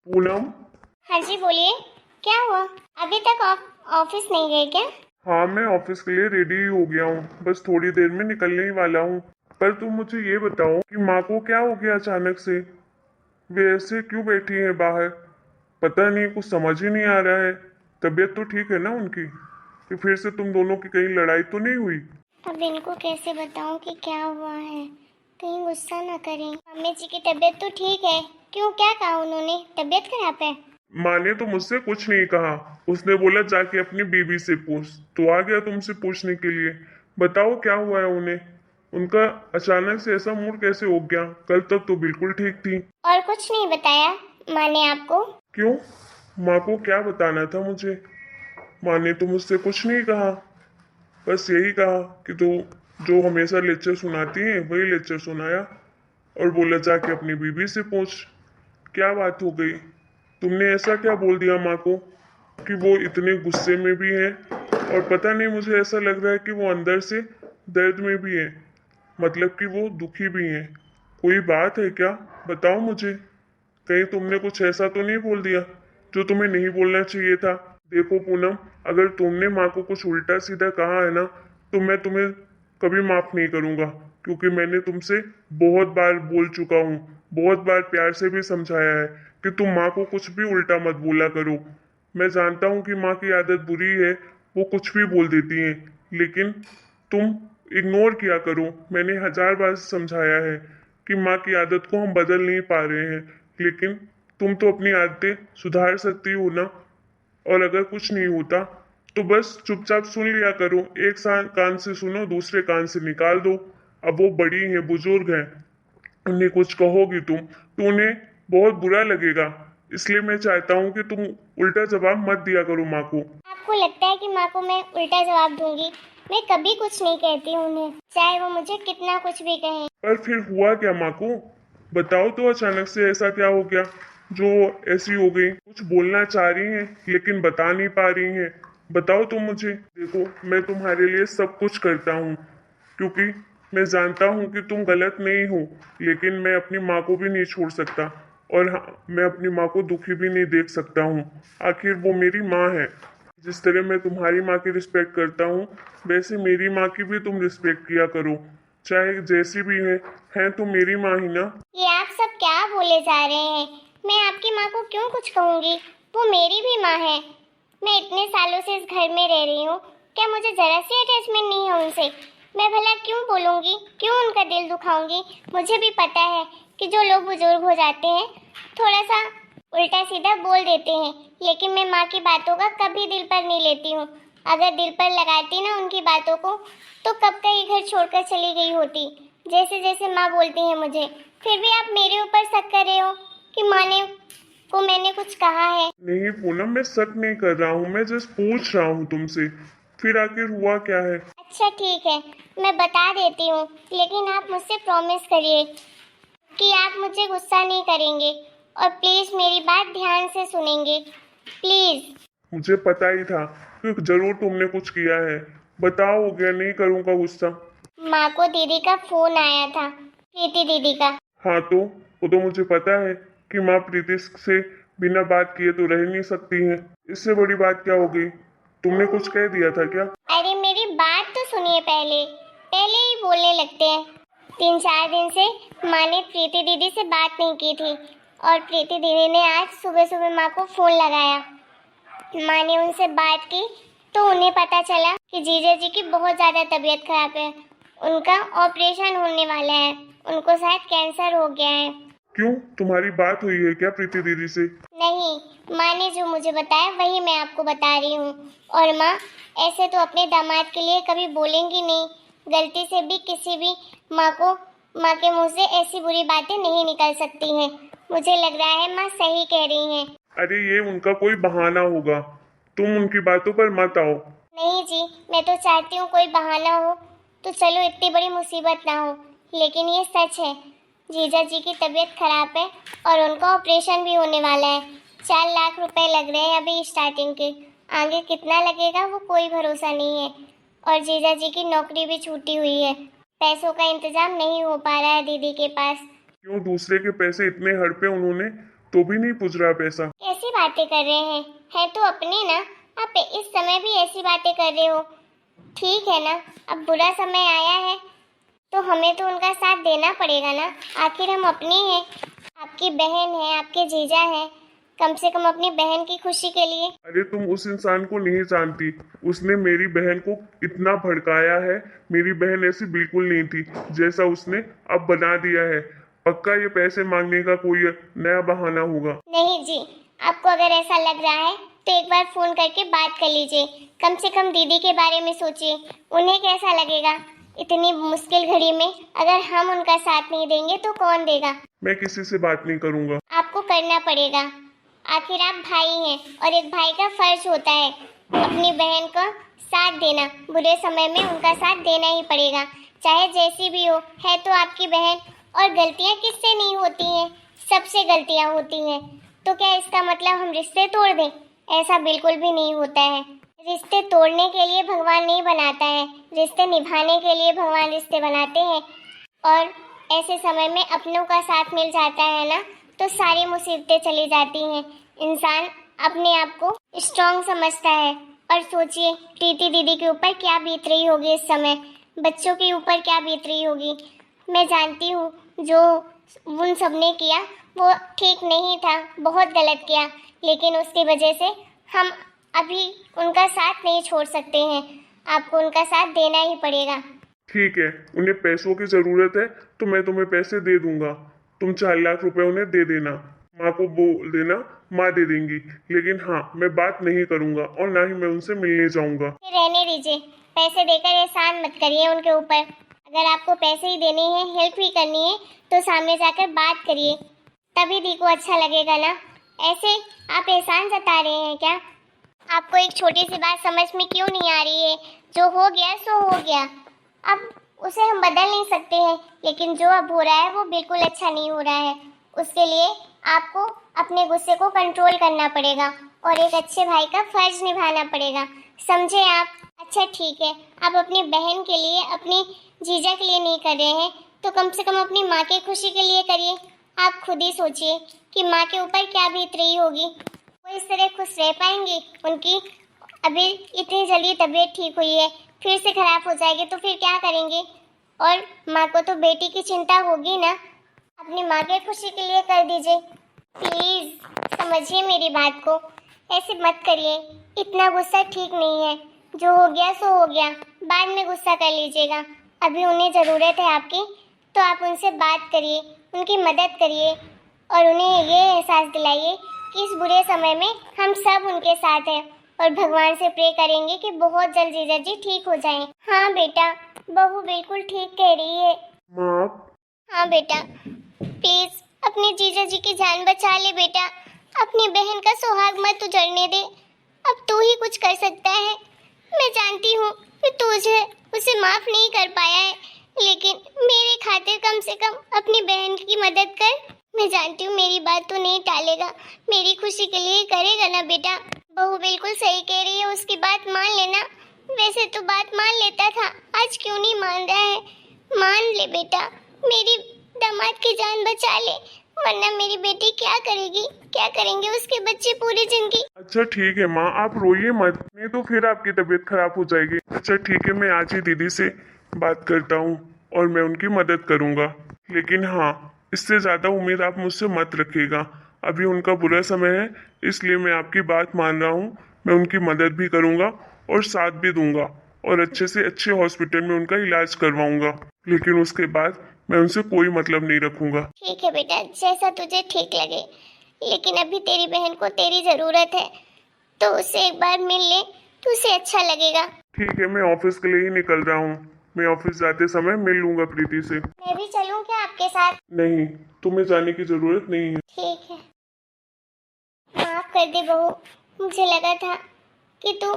पूनम। हाँ जी बोलिए। क्या हुआ? अभी तक ऑफिस नहीं गए क्या? हाँ, मैं ऑफिस के लिए रेडी हो गया हूँ, बस थोड़ी देर में निकलने ही वाला हूँ। पर तुम मुझे ये बताओ कि माँ को क्या हो गया अचानक से? वे ऐसे क्यों बैठी हैं बाहर? पता नहीं, कुछ समझ ही नहीं आ रहा है। तबीयत तो ठीक है ना उनकी? कि फिर से तुम दोनों की कहीं लड़ाई तो नहीं हुई? अब इनको कैसे बताऊं कि क्या हुआ है, कहीं गुस्सा ना करें। मम्मी जी की तबीयत तो ठीक है। क्यों, क्या कहा उन्होंने? तबीयत खराब है? माँ ने तो मुझसे कुछ नहीं कहा। उसने बोला जाके अपनी बीवी से पूछ, तो आ गया तुमसे पूछने के लिए। बताओ क्या हुआ है उन्हें? उनका अचानक से ऐसा मूड कैसे हो गया? कल तक तो बिल्कुल ठीक थी। और कुछ नहीं बताया माँ ने आपको? क्यों? माँ को क्या बताना था मुझे? माँ ने तो मुझसे कुछ नहीं कहा। बस यही कहा कि तू जो हमेशा लेक्चर सुनाती है वही लेक्चर सुनाया, और बोला जाके अपनी बीवी से पूछ। क्या बात हो गई? तुमने ऐसा क्या बोल दिया माँ को कि वो इतने गुस्से में भी है? और पता नहीं, मुझे ऐसा लग रहा है कि वो अंदर से दर्द में भी है। मतलब कि वो दुखी भी है। कोई बात है क्या? बताओ मुझे। कहीं तुमने कुछ ऐसा तो नहीं बोल दिया जो तुम्हें नहीं बोलना चाहिए था? देखो पूनम, अगर तुमने माँ को कुछ उल्टा सीधा कहा है ना, तो मैं तुम्हें कभी माफ नहीं करूंगा। क्योंकि मैंने तुमसे बहुत बार बोल चुका हूँ, बहुत बार प्यार से भी समझाया है कि तुम माँ को कुछ भी उल्टा मत बोला करो। मैं जानता हूँ कि माँ की आदत बुरी है, वो कुछ भी बोल देती हैं, लेकिन तुम इग्नोर किया करो। मैंने हजार बार समझाया है कि माँ की आदत को हम बदल नहीं पा रहे हैं, लेकिन तुम तो अपनी आदतें सुधार सकती हो ना। और अगर कुछ नहीं होता तो बस चुपचाप सुन लिया करो। एक कान से सुनो, दूसरे कान से निकाल दो। अब वो बड़ी हैं, बुजुर्ग हैं, उन्हें कुछ कहोगी तुम तो उन्हें बहुत बुरा लगेगा। इसलिए मैं चाहता हूँ कि तुम उल्टा जवाब मत दिया करो माँ को। आपको लगता है कि माँ को मैं उल्टा जवाब दूंगी? मैं कभी कुछ नहीं कहती उन्हें, चाहे वो मुझे कितना कुछ भी कहें। पर फिर हुआ क्या माँ को? बताओ तो, अचानक से ऐसा क्या हो गया जो ऐसी हो गई? कुछ बोलना चाह रही हैं लेकिन बता नहीं पा रही हैं। बताओ तुम मुझे। देखो, मैं तुम्हारे लिए सब कुछ करता हूँ, क्योंकि मैं जानता हूँ कि तुम गलत नहीं हो। लेकिन मैं अपनी माँ को भी नहीं छोड़ सकता, और हाँ, मैं अपनी माँ को दुखी भी नहीं देख सकता हूँ। आखिर वो मेरी माँ है। जिस तरह मैं तुम्हारी माँ की रिस्पेक्ट करता हूँ, वैसे मेरी माँ की भी तुम रिस्पेक्ट किया करो, चाहे जैसी भी है तो मेरी माँ ही ना। ये आप सब क्या बोले जा रहे हैं? मैं आपकी माँ को क्यों कुछ कहूँगी? वो मेरी भी माँ है। मैं इतने सालों से इस घर में रह रही हूँ, क्या मुझे जरा सी अटैचमेंट नहीं है उनसे? मैं भला क्यों बोलूँगी, क्यों उनका दिल दुखाऊंगी? मुझे भी पता है कि जो लोग बुजुर्ग हो जाते हैं थोड़ा सा उल्टा सीधा बोल देते हैं, लेकिन मैं माँ की बातों का कभी दिल पर नहीं लेती हूँ। अगर दिल पर लगाती ना उनकी बातों को, तो कब का ये घर छोड़कर चली गई होती। जैसे जैसे माँ बोलती है मुझे, फिर भी आप मेरे ऊपर शक कर रहे हो कि माँ ने को मैंने कुछ कहा है। नहीं पूनम, मैं शक नहीं कर रहा हूँ, मैं जस्ट पूछ रहा हूँ तुमसे। फिर आखिर हुआ क्या है? अच्छा ठीक है, मैं बता देती हूँ, लेकिन आप मुझसे प्रॉमिस करिए कि आप मुझे गुस्सा नहीं करेंगे और प्लीज मेरी बात ध्यान से सुनेंगे, प्लीज। मुझे पता ही था कि जरूर तुमने कुछ किया है। बताओ, हो गया, नहीं करूँगा गुस्सा। माँ को दीदी का फोन आया था, प्रीति दीदी का। हाँ तो, वो तो मुझे पता है कि माँ प्रीति से बिना बात किए तो रह नहीं सकती हैं। इससे बड़ी बात क्या हो गई? तुमने कुछ कह दिया था क्या? अरे मेरी बात तो सुनिए पहले, पहले ही बोलने लगते हैं। 3-4 दिन से माँ ने प्रीति दीदी से बात नहीं की थी, और प्रीति दीदी ने आज सुबह सुबह माँ को फोन लगाया। माँ ने उनसे बात की तो उन्हें पता चला कि जीजा जी की बहुत ज़्यादा तबीयत खराब है। उनका ऑपरेशन होने वाला है, उनको शायद कैंसर हो गया है। क्यों, तुम्हारी बात हुई है क्या प्रीति दीदी से? नहीं, माँ ने जो मुझे बताया वही मैं आपको बता रही हूँ। और माँ ऐसे तो अपने दामाद के लिए कभी बोलेंगी नहीं। गलती से भी किसी भी माँ के मुंह से ऐसी बुरी बातें नहीं निकल सकती हैं। मुझे लग रहा है माँ सही कह रही हैं। अरे ये उनका कोई बहाना होगा, तुम उनकी बातों पर मत आओ। नहीं जी, मैं तो चाहती हूँ कोई बहाना हो तो चलो इतनी बड़ी मुसीबत ना हो, लेकिन ये सच है। जीजा जी की तबीयत खराब है और उनका ऑपरेशन भी होने वाला है। 4 लाख रुपए लग रहे हैं अभी स्टार्टिंग के, आगे कितना लगेगा वो कोई भरोसा नहीं है। और जीजा जी की नौकरी भी छूटी हुई है, पैसों का इंतजाम नहीं हो पा रहा है दीदी के पास। क्यों, दूसरे के पैसे इतने हड़पे उन्होंने? तो भी नहीं पूछ रहा पैसा। कैसी बातें कर रहे हैं? है तो अपने ना। आप इस समय भी ऐसी बातें कर रहे हो। ठीक है ना, अब बुरा समय आया है तो हमें तो उनका साथ देना पड़ेगा ना। आखिर हम अपने हैं, आपकी बहन है, आपके जीजा हैं। कम से कम अपनी बहन की खुशी के लिए। अरे तुम उस इंसान को नहीं जानती, उसने मेरी बहन को इतना भड़काया है। मेरी बहन ऐसी बिल्कुल नहीं थी जैसा उसने अब बना दिया है। पक्का ये पैसे मांगने का कोई नया बहाना होगा। नहीं जी, आपको अगर ऐसा लग रहा है तो एक बार फोन करके बात कर लीजिए। कम से कम दीदी के बारे में सोचिए, उन्हें कैसा लगेगा। इतनी मुश्किल घड़ी में अगर हम उनका साथ नहीं देंगे तो कौन देगा। मैं किसी से बात नहीं करूंगा। आपको करना पड़ेगा, आखिर आप भाई हैं और एक भाई का फर्ज होता है अपनी बहन का साथ देना। बुरे समय में उनका साथ देना ही पड़ेगा, चाहे जैसी भी हो। है तो आपकी बहन, और गलतियां किससे नहीं होती हैं? सबसे गलतियां होती हैं। तो क्या इसका मतलब हम रिश्ते तोड़ दें? ऐसा बिल्कुल भी नहीं होता है। रिश्ते तोड़ने के लिए भगवान नहीं बनाता है, रिश्ते निभाने के लिए भगवान रिश्ते बनाते हैं। और ऐसे समय में अपनों का साथ मिल जाता है ना, तो सारी मुसीबतें चली जाती हैं। इंसान अपने आप को स्ट्रांग समझता है। और सोचिए प्रीति दीदी के ऊपर क्या बीत रही होगी इस समय, बच्चों के ऊपर क्या बीत रही होगी। मैं जानती हूँ जो उन सब ने किया वो ठीक नहीं था, बहुत गलत किया, लेकिन उसकी वजह से हम अभी उनका साथ नहीं छोड़ सकते हैं। आपको उनका साथ देना ही पड़ेगा। ठीक है, उन्हें पैसों की जरूरत है तो मैं तुम्हें पैसे दे दूंगा। तुम 4 लाख रुपए उन्हें दे देना। माँ को बोल देना, माँ दे देंगी। लेकिन हाँ, मैं बात नहीं करूंगा और ना ही मैं उनसे मिलने जाऊंगा। फिर रहने दीजिए, पैसे देकर एहसान मत करिए उनके ऊपर। अगर आपको पैसे ही देने हैं, हेल्प ही करनी है, तो सामने जाकर बात करिए, तभी दी को अच्छा लगेगा ना। ऐसे आप एहसान जता रहे हैं क्या? आपको एक छोटी सी बात समझ में क्यों नहीं आ रही है? जो हो गया सो हो गया, अब उसे हम बदल नहीं सकते हैं, लेकिन जो अब हो रहा है वो बिल्कुल अच्छा नहीं हो रहा है। उसके लिए आपको अपने गुस्से को कंट्रोल करना पड़ेगा और एक अच्छे भाई का फर्ज निभाना पड़ेगा, समझे आप? अच्छा ठीक है, आप अपनी बहन के लिए, अपनी जीजा के लिए नहीं कर रहे हैं तो कम से कम अपनी माँ की खुशी के लिए करिए। आप खुद ही सोचिए कि माँ के ऊपर क्या बीत रही होगी। वो इस तरह खुश रह पाएंगी? उनकी अभी इतनी जल्दी तबीयत ठीक हुई है, फिर से खराब हो जाएगी तो फिर क्या करेंगे? और माँ को तो बेटी की चिंता होगी ना। अपनी माँ की खुशी के लिए कर दीजिए, प्लीज समझिए मेरी बात को। ऐसे मत करिए, इतना गुस्सा ठीक नहीं है। जो हो गया सो हो गया, बाद में गुस्सा कर लीजिएगा। अभी उन्हें ज़रूरत है आपकी, तो आप उनसे बात करिए, उनकी मदद करिए और उन्हें ये एहसास दिलाइए कि इस बुरे समय में हम सब उनके साथ हैं। और भगवान से प्रे करेंगे कि बहुत जल्द जीजा जी ठीक हो जाएं। हाँ बेटा, बहू बिल्कुल ठीक कह रही है। माँ, हाँ बेटा, प्लीज अपने जीजा जी की जान बचा ले बेटा। अपनी बहन का सुहाग मत उजड़ने दे। अब तू ही कुछ कर सकता है। मैं जानती हूँ कि तुझे उसे माफ नहीं कर पाया है, लेकिन मेरे खातिर कम से कम अपनी बहन की मदद कर। मैं जानती हूँ मेरी बात तो नहीं टालेगा, मेरी खुशी के लिए करेगा ना बेटा। बहू बिल्कुल सही कह रही है, उसकी बात मान लेना। वैसे तो बात मान लेता था, आज क्यों नहीं मान रहा है? मान ले बेटा, मेरी दामाद की जान बचा ले, वरना मेरी बेटी क्या करेगी, क्या करेंगे उसके बच्चे पूरी जिंदगी। अच्छा ठीक है माँ, आप रोइए मत, नहीं तो फिर आपकी तबीयत खराब हो जाएगी। अच्छा ठीक है, मैं आज ही दीदी से बात करता हूँ और मैं उनकी मदद करूँगा। लेकिन हाँ, इससे ज़्यादा उम्मीद आप मुझसे मत रखिएगा। अभी उनका बुरा समय है, इसलिए मैं आपकी बात मान रहा हूँ। मैं उनकी मदद भी करूँगा और साथ भी दूंगा और अच्छे से अच्छे हॉस्पिटल में उनका इलाज करवाऊंगा। लेकिन उसके बाद मैं उनसे कोई मतलब नहीं रखूंगा। ठीक है बेटा, जैसा तुझे ठीक लगे, लेकिन अभी तेरी बहन को तेरी जरूरत है, तो उससे एक बार मिल ले तो उसे अच्छा लगेगा। ठीक है, मैं ऑफिस के लिए ही निकल रहा हूँ। मैं ऑफिस जाते समय मिल लूंगा प्रीति से। मैं भी चलूं क्या आपके साथ? नहीं, तुम्हें जाने की जरूरत नहीं है। ठीक है, माफ कर दे बहू, मुझे लगा था कि तू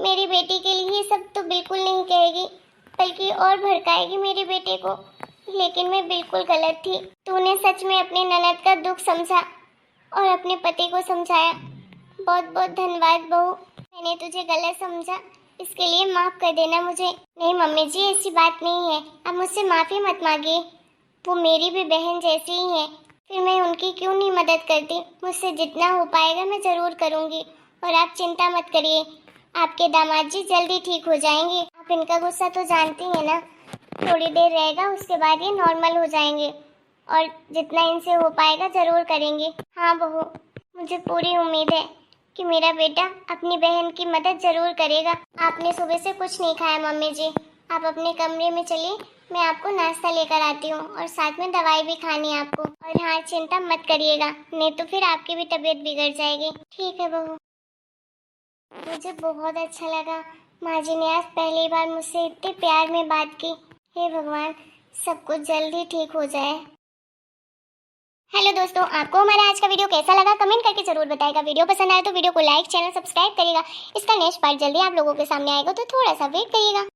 मेरी बेटी के लिए सब तो बिल्कुल नहीं कहेगी, बल्कि और भड़काएगी मेरी बेटे को। लेकिन मैं बिल्कुल गलत थी। तूने सच में अपने ननद का दुख समझा और अपने पति को समझाया। बहुत बहुत धन्यवाद बहू, मैंने तुझे गलत समझा, इसके लिए माफ कर देना मुझे। नहीं मम्मी जी, ऐसी बात नहीं है, आप मुझसे माफी मत मांगिए। वो मेरी भी बहन जैसी ही है। फिर मैं उनकी क्यों नहीं मदद करती। मुझसे जितना हो पाएगा मैं ज़रूर करूँगी। और आप चिंता मत करिए, आपके दामाद जी जल्दी ठीक हो जाएंगे। आप इनका गुस्सा तो जानती हैं ना, थोड़ी देर रहेगा उसके बाद ये नॉर्मल हो जाएंगे। और जितना इनसे हो पाएगा ज़रूर करेंगे। हाँ बहू, मुझे पूरी उम्मीद है कि मेरा बेटा अपनी बहन की मदद ज़रूर करेगा। आपने सुबह से कुछ नहीं खाया मम्मी जी, आप अपने कमरे में चलिए, मैं आपको नाश्ता लेकर आती हूँ और साथ में दवाई भी खानी है आपको। और हाँ, चिंता मत करिएगा, नहीं तो फिर आपकी भी तबीयत बिगड़ जाएगी। ठीक है बहू। मुझे बहुत अच्छा लगा, माँ जी ने आज पहली बार मुझसे इतने प्यार में बात की। हे भगवान, सब कुछ जल्दी ठीक हो जाए। हेलो दोस्तों, आपको हमारा आज का वीडियो कैसा लगा कमेंट करके जरूर बताएगा। वीडियो पसंद आए तो वीडियो को लाइक, चैनल सब्सक्राइब करिएगा। इसका नेक्स्ट पार्ट जल्दी आप लोगों के सामने आएगा, तो थोड़ा सा वेट करिएगा।